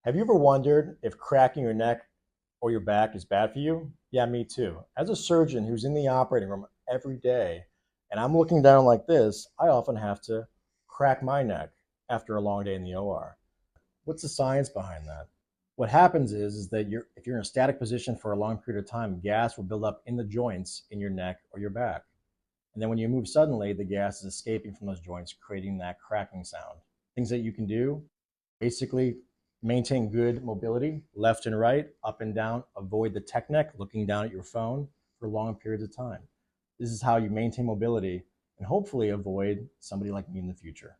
Have you ever wondered if cracking your neck or your back is bad for you? Yeah, me too. As a surgeon who's in the operating room every day and I'm looking down like this, I often have to crack my neck after a long day in the OR. What's the science behind that? What happens is that if you're in a static position for a long period of time, gas will build up in the joints in your neck or your back. And then when you move suddenly, the gas is escaping from those joints, creating that cracking sound. Things that you can do: basically maintain good mobility, left and right, up and down, avoid the tech neck, looking down at your phone for long periods of time. This is how you maintain mobility and hopefully avoid somebody like me in the future.